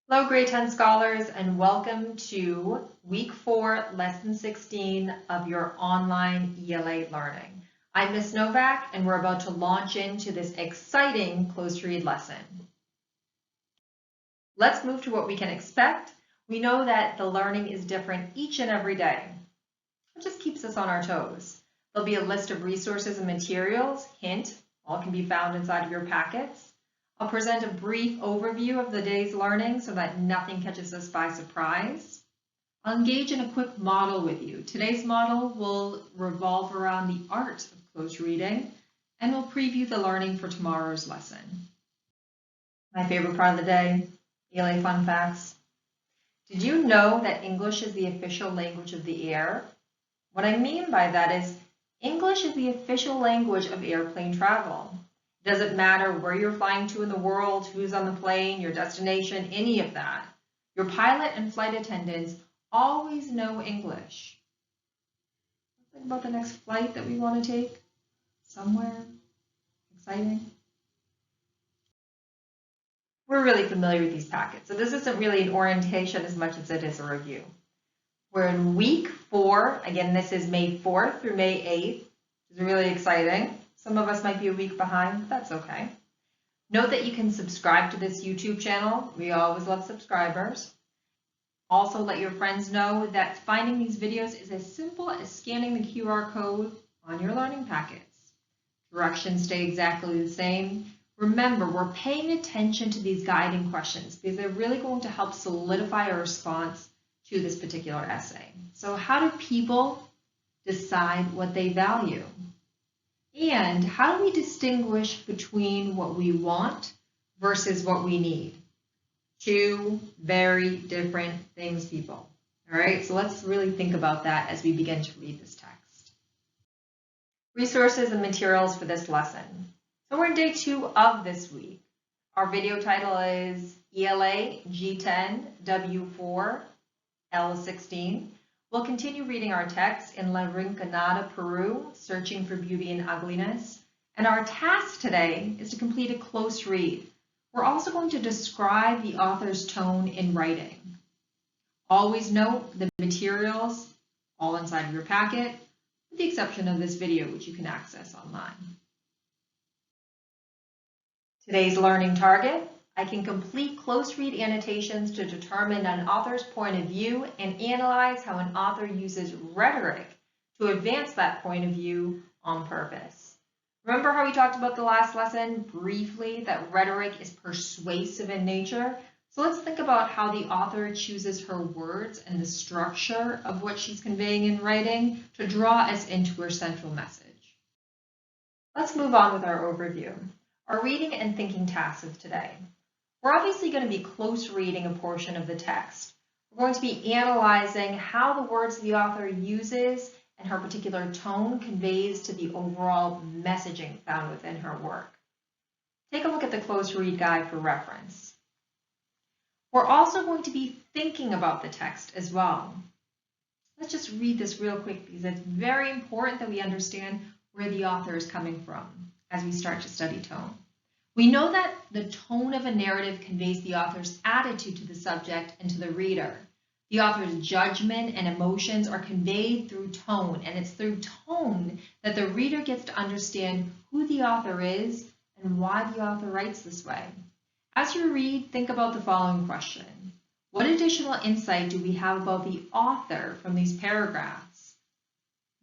Hello, grade 10 scholars, and welcome to week 4, lesson 16 of your online ELA learning. I'm Ms. Novak, and we're about to launch into this exciting close read lesson. Let's move to what we can expect. We know that the learning is different each and every day. It just keeps us on our toes. There'll be a list of resources and materials. Hint, all can be found inside of your packets. I'll present a brief overview of the day's learning so that nothing catches us by surprise. I'll engage in a quick model with you. Today's model will revolve around the art of close reading, and we'll preview the learning for tomorrow's lesson. My favorite part of the day, ELA fun facts. Did you know that English is the official language of the air? What I mean by that is English is the official language of airplane travel. It doesn't matter where you're flying to in the world, who's on the plane, your destination, any of that. Your pilot and flight attendants always know English. Think about the next flight that we want to take somewhere exciting. We're really familiar with these packets, so this isn't really an orientation as much as it is a review. We're in week 4. Again, this is May 4th through May 8th, which is really exciting. Some of us might be a week behind, but that's okay. Note that you can subscribe to this YouTube channel. We always love subscribers. Also, let your friends know that finding these videos is as simple as scanning the QR code on your learning packets. Directions stay exactly the same. Remember, we're paying attention to these guiding questions because they're really going to help solidify our response to this particular essay. So how do people decide what they value? And how do we distinguish between what we want versus what we need? Two very different things, people. All right, so let's really think about that as we begin to read this text. Resources and materials for this lesson. So we're in day 2 of this week. Our video title is ELA G10 W4 L16. We'll continue reading our text in La Rinconada, Peru, Searching for Beauty in Ugliness. And our task today is to complete a close read. We're also going to describe the author's tone in writing. Always note the materials all inside of your packet, with the exception of this video, which you can access online. Today's learning target. I can complete close read annotations to determine an author's point of view and analyze how an author uses rhetoric to advance that point of view on purpose. Remember how we talked about the last lesson briefly, that rhetoric is persuasive in nature? So let's think about how the author chooses her words and the structure of what she's conveying in writing to draw us into her central message. Let's move on with our overview. Our reading and thinking tasks of today. We're obviously going to be close reading a portion of the text. We're going to be analyzing how the words the author uses and her particular tone conveys to the overall messaging found within her work. Take a look at the close read guide for reference. We're also going to be thinking about the text as well. Let's just read this real quick because it's very important that we understand where the author is coming from as we start to study tone. We know that the tone of a narrative conveys the author's attitude to the subject and to the reader. The author's judgment and emotions are conveyed through tone, and it's through tone that the reader gets to understand who the author is and why the author writes this way. As you read, think about the following question. What additional insight do we have about the author from these paragraphs?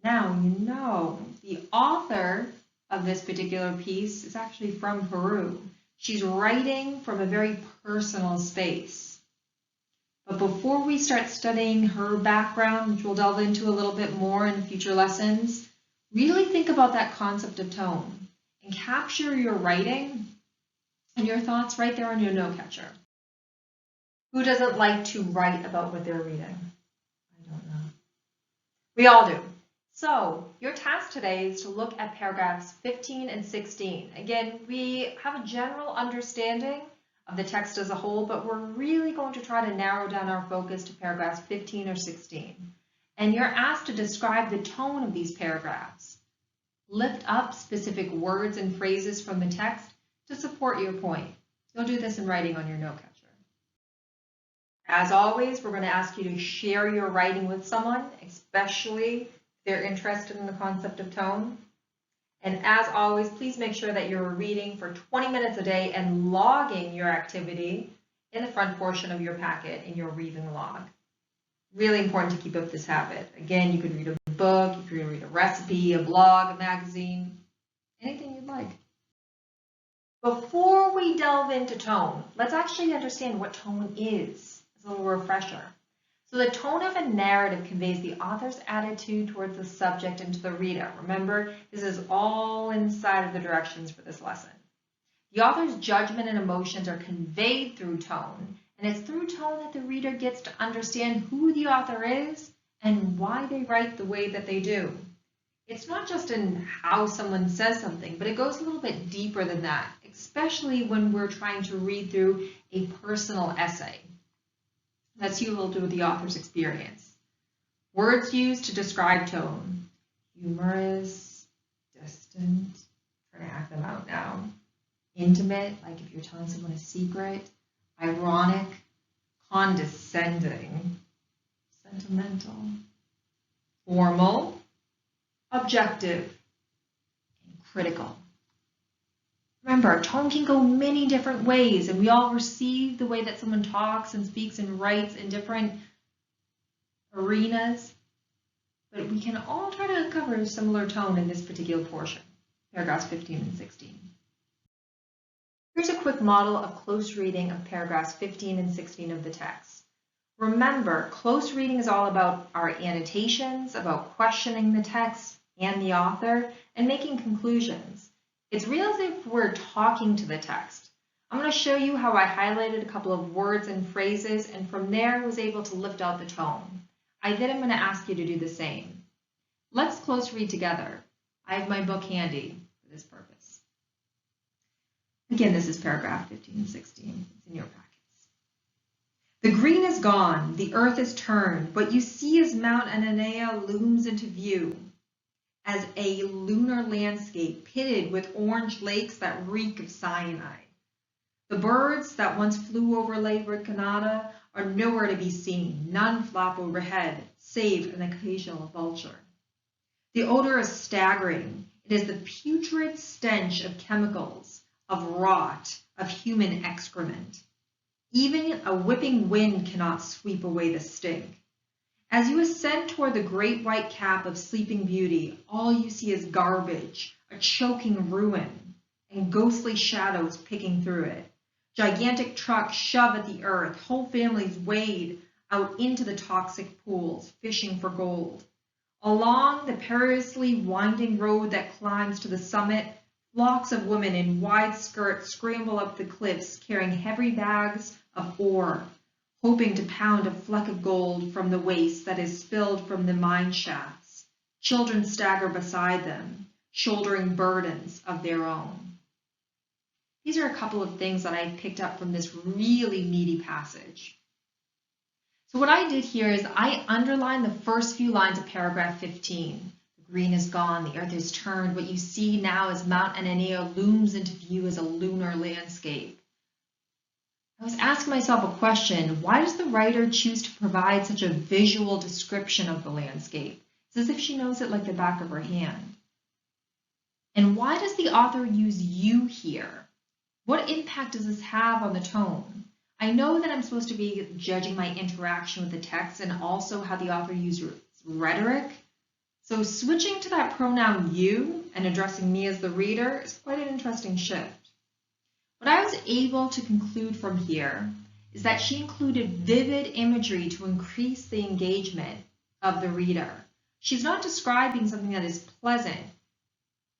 Now, you know the author of this particular piece is actually from Peru. She's writing from a very personal space. But before we start studying her background, which we'll delve into a little bit more in future lessons, really think about that concept of tone and capture your writing and your thoughts right there on your note catcher. Who doesn't like to write about what they're reading? I don't know. We all do. So your task today is to look at paragraphs 15 and 16. Again, we have a general understanding of the text as a whole, but we're really going to try to narrow down our focus to paragraphs 15 or 16. And you're asked to describe the tone of these paragraphs. Lift up specific words and phrases from the text to support your point. You'll do this in writing on your note catcher. As always, we're going to ask you to share your writing with someone, especially if they're interested in the concept of tone. And as always, please make sure that you're reading for 20 minutes a day and logging your activity in the front portion of your packet in your reading log. Really important to keep up this habit. Again, you could read a book, you could read a recipe, a blog, a magazine, anything you'd like. Before we delve into tone, let's actually understand what tone is. It's a little refresher. So the tone of a narrative conveys the author's attitude towards the subject and to the reader. Remember, this is all inside of the directions for this lesson. The author's judgment and emotions are conveyed through tone, and it's through tone that the reader gets to understand who the author is and why they write the way that they do. It's not just in how someone says something, but it goes a little bit deeper than that, especially when we're trying to read through a personal essay. Let's see what we'll do with the author's experience. Words used to describe tone: humorous, distant, trying to act them out now, intimate, like if you're telling someone a secret, ironic, condescending, sentimental, formal, objective, and critical. Remember, tone can go many different ways, and we all receive the way that someone talks and speaks and writes in different arenas, but we can all try to uncover a similar tone in this particular portion, paragraphs 15 and 16. Here's a quick model of close reading of paragraphs 15 and 16 of the text. Remember, close reading is all about our annotations, about questioning the text and the author, and making conclusions. It's real as if we're talking to the text. I'm going to show you how I highlighted a couple of words and phrases, and from there I was able to lift out the tone. I then am going to ask you to do the same. Let's close read together. I have my book handy for this purpose. Again, this is paragraph 15 and 16. It's in your packets. The green is gone, the earth is turned. What you see as Mount Anania looms into view as a lunar landscape pitted with orange lakes that reek of cyanide. The birds that once flew over Lake Canada are nowhere to be seen. None flap overhead, save an occasional vulture. The odor is staggering. It is the putrid stench of chemicals, of rot, of human excrement. Even a whipping wind cannot sweep away the stink. As you ascend toward the great white cap of Sleeping Beauty, all you see is garbage, a choking ruin, and ghostly shadows picking through it. Gigantic trucks shove at the earth, whole families wade out into the toxic pools, fishing for gold. Along the perilously winding road that climbs to the summit, flocks of women in wide skirts scramble up the cliffs carrying heavy bags of ore, hoping to pound a fleck of gold from the waste that is spilled from the mine shafts. Children stagger beside them, shouldering burdens of their own. These are a couple of things that I picked up from this really meaty passage. So what I did here is I underlined the first few lines of paragraph 15. The green is gone, the earth is turned. What you see now as Mount Anania looms into view as a lunar landscape. I was asking myself a question: why does the writer choose to provide such a visual description of the landscape? It's as if she knows it like the back of her hand. And why does the author use you here? What impact does this have on the tone? I know that I'm supposed to be judging my interaction with the text and also how the author uses rhetoric. So switching to that pronoun you and addressing me as the reader is quite an interesting shift. What I was able to conclude from here is that she included vivid imagery to increase the engagement of the reader. She's not describing something that is pleasant.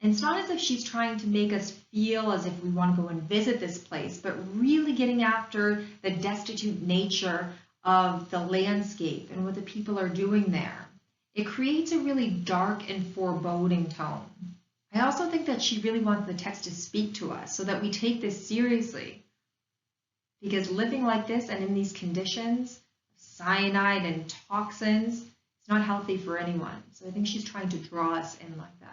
And it's not as if she's trying to make us feel as if we want to go and visit this place, but really getting after the destitute nature of the landscape and what the people are doing there. It creates a really dark and foreboding tone. I also think that she really wants the text to speak to us so that we take this seriously. Because living like this and in these conditions, cyanide and toxins, it's not healthy for anyone. So I think she's trying to draw us in like that.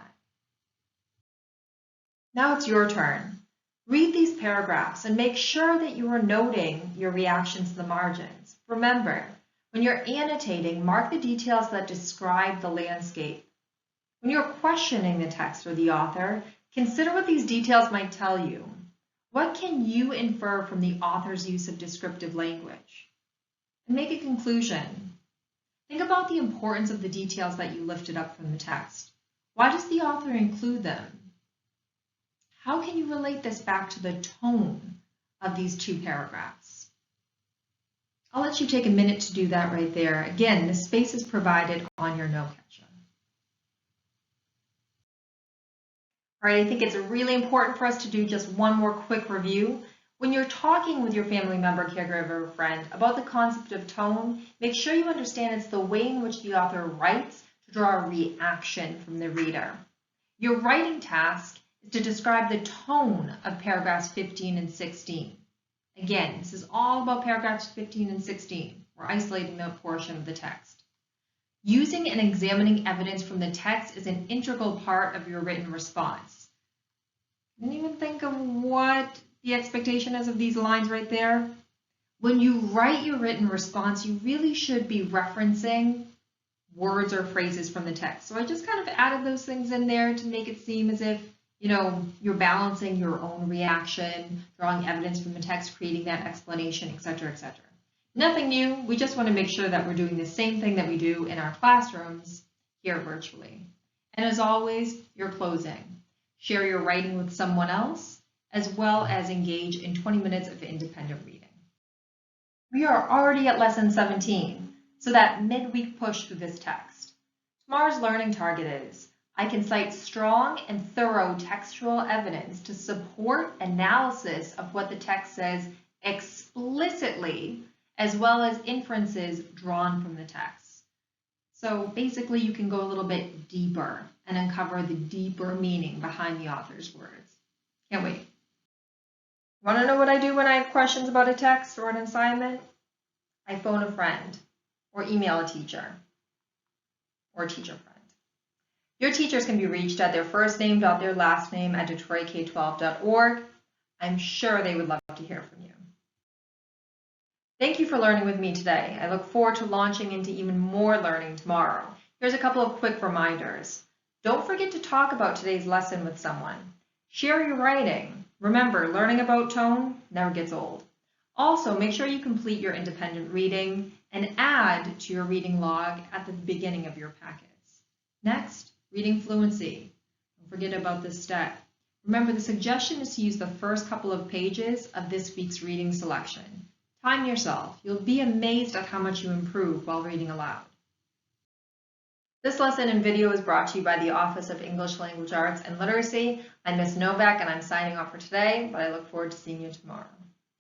Now it's your turn. Read these paragraphs and make sure that you are noting your reactions to the margins. Remember, when you're annotating, mark the details that describe the landscape. When you're questioning the text or the author, consider what these details might tell you. What can you infer from the author's use of descriptive language? And make a conclusion. Think about the importance of the details that you lifted up from the text. Why does the author include them? How can you relate this back to the tone of these two paragraphs? I'll let you take a minute to do that right there. Again, the space is provided on your note catcher. All right, I think it's really important for us to do just one more quick review. When you're talking with your family member, caregiver, or friend about the concept of tone, make sure you understand it's the way in which the author writes to draw a reaction from the reader. Your writing task is to describe the tone of paragraphs 15 and 16. Again, this is all about paragraphs 15 and 16. We're isolating that portion of the text. Using and examining evidence from the text is an integral part of your written response. Can you even think of what the expectation is of these lines right there? When you write your written response, you really should be referencing words or phrases from the text. So I just kind of added those things in there to make it seem as if you're balancing your own reaction, drawing evidence from the text, creating that explanation, etc., etc. Nothing new. We just want to make sure that we're doing the same thing that we do in our classrooms here virtually. And as always, your closing. Share your writing with someone else, as well as engage in 20 minutes of independent reading. We are already at lesson 17, so that midweek push through this text. Tomorrow's learning target is, I can cite strong and thorough textual evidence to support analysis of what the text says explicitly, as well as inferences drawn from the text. So basically, you can go a little bit deeper and uncover the deeper meaning behind the author's words. Can't wait. Want to know what I do when I have questions about a text or an assignment? I phone a friend or email a teacher or a teacher friend. Your teachers can be reached at their first name, their last name at detroitk12.org. I'm sure they would love to hear from you. Thank you for learning with me today. I look forward to launching into even more learning tomorrow. Here's a couple of quick reminders. Don't forget to talk about today's lesson with someone. Share your writing. Remember, learning about tone never gets old. Also, make sure you complete your independent reading and add to your reading log at the beginning of your packets. Next, reading fluency. Don't forget about this step. Remember, the suggestion is to use the first couple of pages of this week's reading selection. Time yourself. You'll be amazed at how much you improve while reading aloud. This lesson and video is brought to you by the Office of English Language Arts and Literacy. I'm Ms. Novak and I'm signing off for today, but I look forward to seeing you tomorrow.